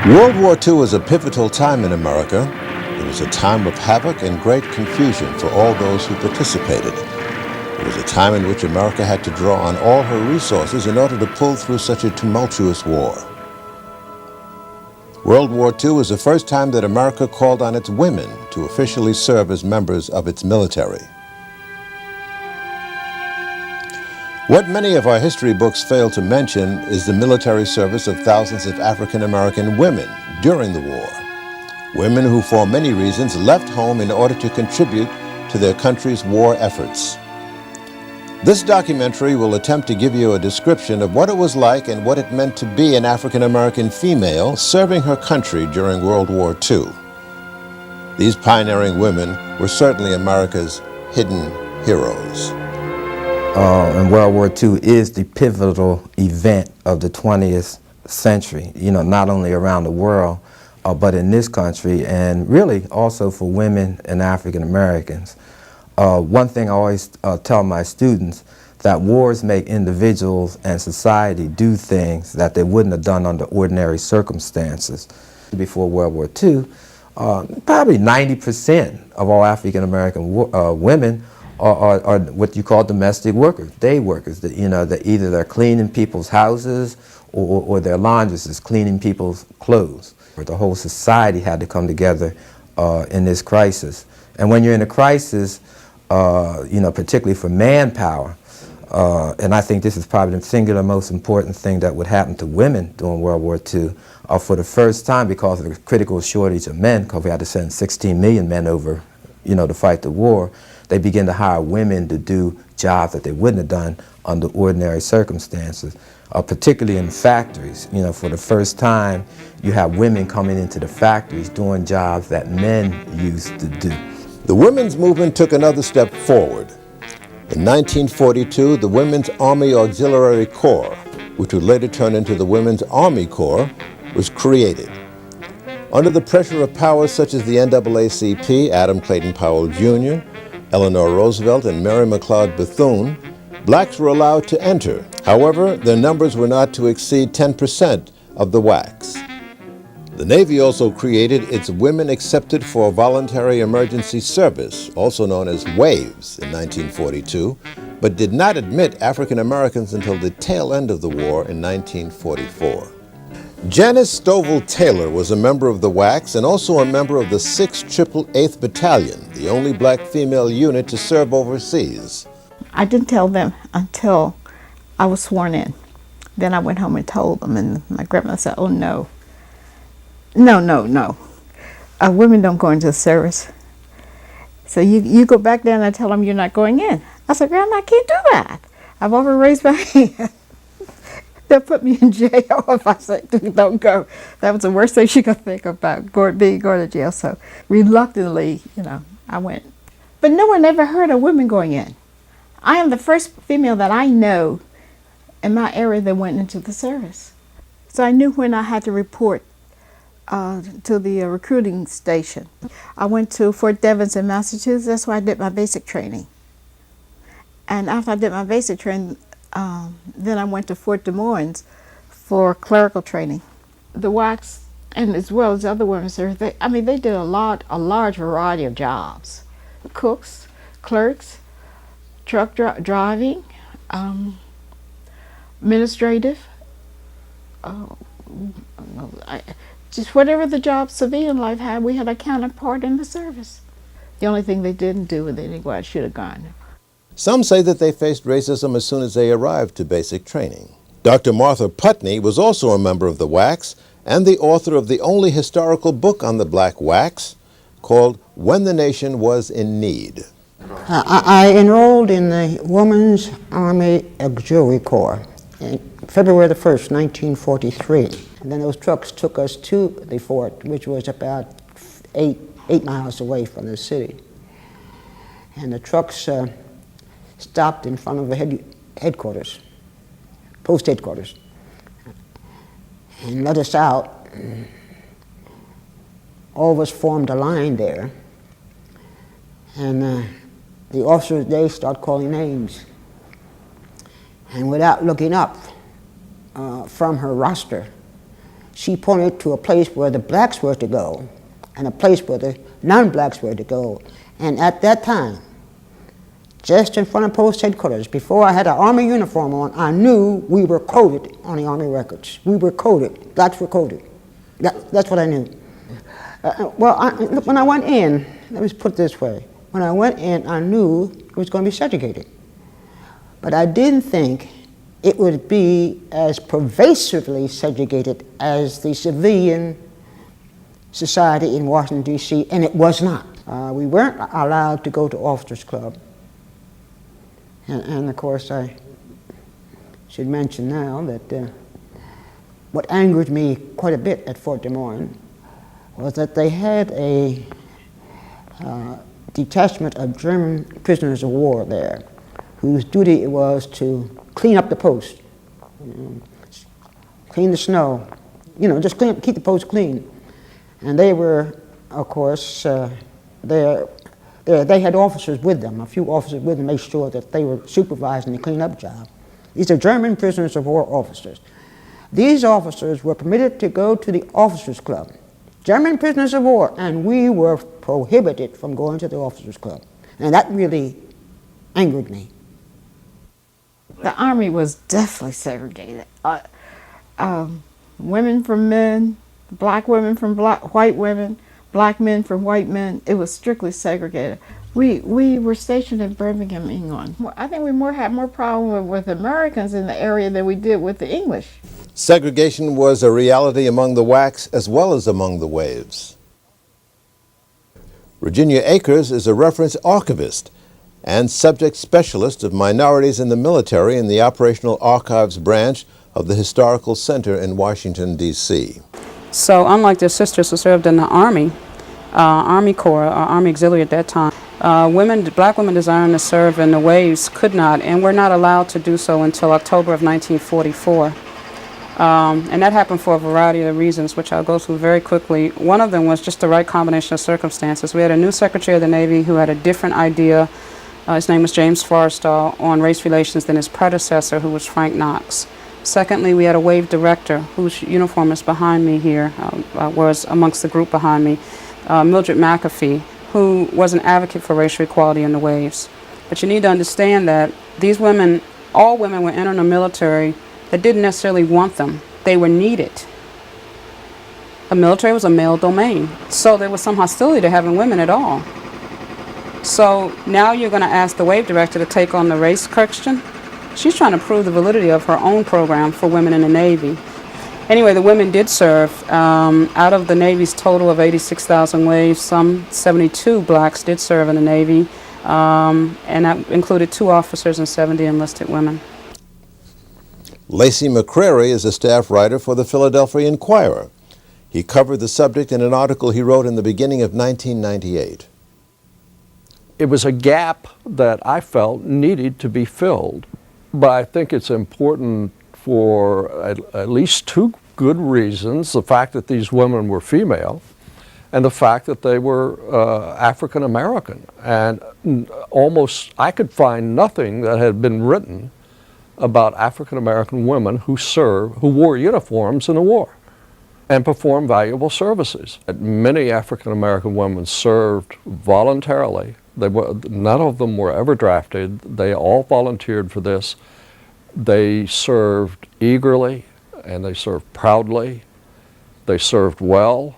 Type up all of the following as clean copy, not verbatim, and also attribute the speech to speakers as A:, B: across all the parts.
A: World War II was a pivotal time in America. It was a time of havoc and great confusion for all those who participated. It was a time in which America had to draw on all her resources in order to pull through such a tumultuous war. World War II was the first time that America called on its women to officially serve as members of its military. What many of our history books fail to mention is the military service of thousands of African American women during the war. Women who, for many reasons, left home in order to contribute to their country's war efforts. This documentary will attempt to give you a description of what it was like and what it meant to be an African American female serving her country during World War II. These pioneering women were certainly America's hidden heroes.
B: And World War II is the pivotal event of the 20th century, not only around the world, but in this country, and really also for women and African Americans. One thing I always tell my students, that wars make individuals and society do things that they wouldn't have done under ordinary circumstances. Before World War II, probably 90% of all African American women are what you call domestic workers, day workers. That either they're cleaning people's houses or their laundresses cleaning people's clothes. The whole society had to come together in this crisis. And when you're in a crisis, particularly for manpower, and I think this is probably the singular most important thing that would happen to women during World War II, for the first time, because of the critical shortage of men, because we had to send 16 million men over, to fight the war, they began to hire women to do jobs that they wouldn't have done under ordinary circumstances, particularly in factories. For the first time, you have women coming into the factories doing jobs that men used to do.
A: The women's movement took another step forward. In 1942, the Women's Army Auxiliary Corps, which would later turn into the Women's Army Corps, was created. Under the pressure of powers such as the NAACP, Adam Clayton Powell Jr., Eleanor Roosevelt, and Mary McLeod Bethune, blacks were allowed to enter. However, their numbers were not to exceed 10% of the WACs. The Navy also created its Women Accepted for Voluntary Emergency Service, also known as WAVES, in 1942, but did not admit African Americans until the tail end of the war in 1944. Janice Stovall Taylor was a member of the WACs and also a member of the 688th Battalion, the only black female unit to serve overseas.
C: I didn't tell them until I was sworn in. Then I went home and told them, and my grandmother said, "Oh, no. No. Women don't go into the service. So you go back there and I tell them you're not going in." I said, "Grandma, I can't do that. I've already raised my hand. They'll put me in jail if I say don't go." That was the worst thing she could think about, going to jail. So reluctantly, I went. But no one ever heard of women going in. I am the first female that I know in my area that went into the service. So I knew when I had to report to the recruiting station. I went to Fort Devens in Massachusetts. That's where I did my basic training. And after I did my basic training, then I went to Fort Des Moines for clerical training. The WACs, and as well as other women's service, they did a large variety of jobs. Cooks, clerks, truck driving, administrative, just whatever the job civilian life had, we had a counterpart in the service. The only thing they didn't do was they didn't go out, should have gone.
A: Some say that they faced racism as soon as they arrived to basic training. Dr. Martha Putney was also a member of the WACs and the author of the only historical book on the black WACs, called When the Nation Was in Need.
D: I enrolled in the Women's Army Auxiliary Corps in February the 1st, 1943. And then those trucks took us to the fort, which was about eight miles away from the city. And the trucks stopped in front of the headquarters, post headquarters, and let us out. All of us formed a line there, and the officers, they start calling names. And without looking up from her roster, she pointed to a place where the blacks were to go and a place where the non-blacks were to go. And at that time, just in front of post headquarters, before I had an Army uniform on, I knew we were coded on the Army records. We were coded. Blacks were coded. That's what I knew. When I went in, let me put it this way. When I went in, I knew it was going to be segregated. But I didn't think it would be as pervasively segregated as the civilian society in Washington, D.C., and it was not. We weren't allowed to go to Officers Club. And of course, I should mention now that what angered me quite a bit at Fort Des Moines was that they had a detachment of German prisoners of war there, whose duty it was to clean up the post, clean the snow, just keep the post clean. And they were, of course, they had officers with them, a few officers with them, to make sure that they were supervising the cleanup job. These are German prisoners of war officers. These officers were permitted to go to the Officers Club, German prisoners of war, and we were prohibited from going to the Officers Club. And that really angered me.
C: The Army was definitely segregated. Women from men, black women from white women, black men from white men. It was strictly segregated. We were stationed in Birmingham, England. I think we had more problem with Americans in the area than we did with the English.
A: Segregation was a reality among the WACs as well as among the WAVES. Virginia Akers is a reference archivist and subject specialist of minorities in the military in the Operational Archives branch of the Historical Center in Washington, D.C.
E: So unlike their sisters who served in the Army, Army Corps, or Army Auxiliary at that time, black women desiring to serve in the WAVES could not and were not allowed to do so until October of 1944. And that happened for a variety of reasons, which I'll go through very quickly. One of them was just the right combination of circumstances. We had a new Secretary of the Navy who had a different idea. His name was James Forrestal, on race relations than his predecessor, who was Frank Knox. Secondly, we had a WAVE director, whose uniform is behind me here, was amongst the group behind me, Mildred McAfee, who was an advocate for racial equality in the WAVES. But you need to understand that these women, all women were entering the military that didn't necessarily want them. They were needed. The military was a male domain, so there was some hostility to having women at all. So now you're going to ask the WAVE director to take on the race question? She's trying to prove the validity of her own program for women in the Navy. Anyway, the women did serve. Out of the Navy's total of 86,000 WAVES, some 72 blacks did serve in the Navy, and that included 2 officers and 70 enlisted women.
A: Lacey McCrary is a staff writer for the Philadelphia Inquirer. He covered the subject in an article he wrote in the beginning of 1998.
F: It was a gap that I felt needed to be filled. But I think it's important for at least 2 good reasons: the fact that these women were female and the fact that they were African American. And almost, I could find nothing that had been written about African American women who wore uniforms in the war and performed valuable services. Many African American women served voluntarily. None of them were ever drafted. They all volunteered for this. They served eagerly and they served proudly. They served well,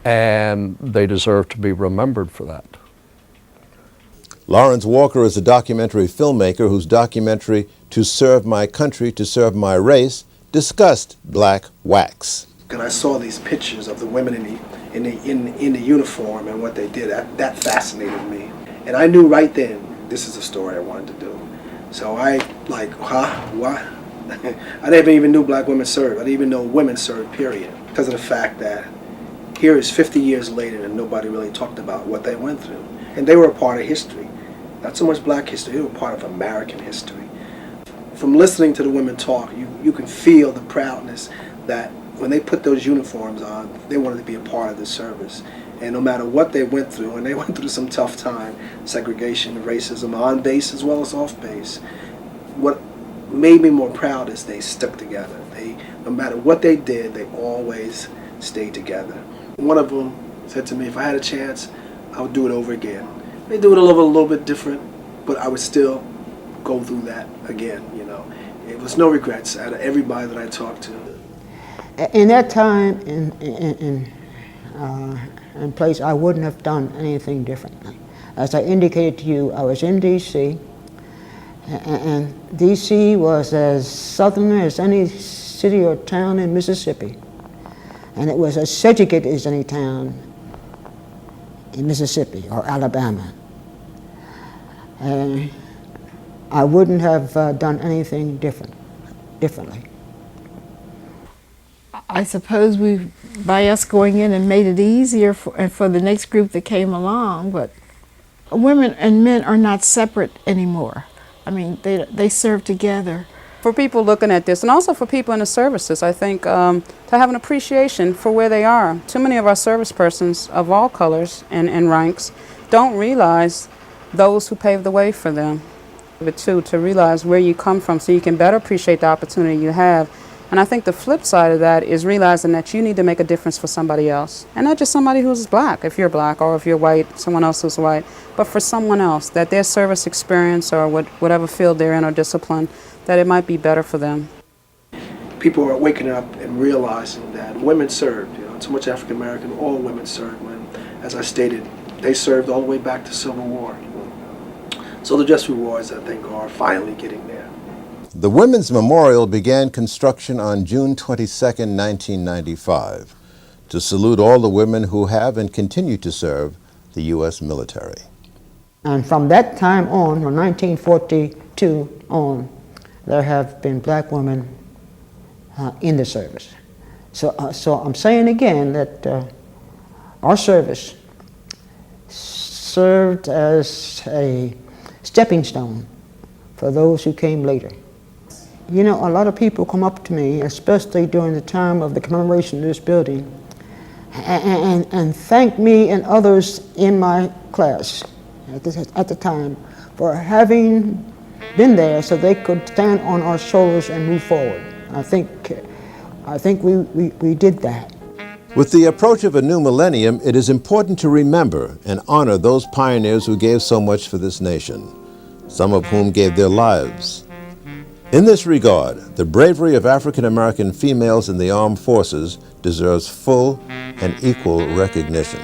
F: and they deserve to be remembered for that.
A: Lawrence Walker is a documentary filmmaker whose documentary, To Serve My Country, To Serve My Race, discussed black WACs.
G: And I saw these pictures of the women in the uniform and what they did. That fascinated me. And I knew right then, this is a story I wanted to do. So I, what? I never even knew black women served. I didn't even know women served, period. Because of the fact that here is 50 years later and nobody really talked about what they went through. And they were a part of history. Not so much black history, they were part of American history. From listening to the women talk, you can feel the proudness that when they put those uniforms on, they wanted to be a part of the service. And no matter what they went through, and they went through some tough time, segregation, racism, on base as well as off base, what made me more proud is they stuck together. They no matter what they did, they always stayed together. One of them said to me, if I had a chance, I would do it over again. They do it a little bit different, but I would still go through that again, you know. It was no regrets out of everybody that I talked to.
D: In that time and place, I wouldn't have done anything differently. As I indicated to you, I was in D.C., and D.C. was as southern as any city or town in Mississippi, and it was as segregated as any town in Mississippi or Alabama. And I wouldn't have done anything differently.
C: I suppose by us going in and made it easier for the next group that came along, but women and men are not separate anymore. I mean, they serve together.
E: For people looking at this, and also for people in the services, I think to have an appreciation for where they are. Too many of our service persons of all colors and ranks don't realize those who paved the way for them. But too, to realize where you come from so you can better appreciate the opportunity you have. And I think the flip side of that is realizing that you need to make a difference for somebody else. And not just somebody who's black, if you're black, or if you're white, someone else who's white, but for someone else, that their service experience or whatever field they're in or discipline, that it might be better for them.
G: People are waking up and realizing that women served, you know, so much African American, all women served. When, as I stated, they served all the way back to Civil War. So the just rewards, I think, are finally getting there.
A: The Women's Memorial began construction on June 22, 1995, to salute all the women who have and continue to serve the U.S. military.
D: And from that time on, from 1942 on, there have been black women in the service. So I'm saying again that our service served as a stepping stone for those who came later. You know, a lot of people come up to me, especially during the time of the commemoration of this building, and thank me and others in my class at the time for having been there so they could stand on our shoulders and move forward. I think we did that.
A: With the approach of a new millennium, it is important to remember and honor those pioneers who gave so much for this nation, some of whom gave their lives. In this regard, the bravery of African American females in the armed forces deserves full and equal recognition.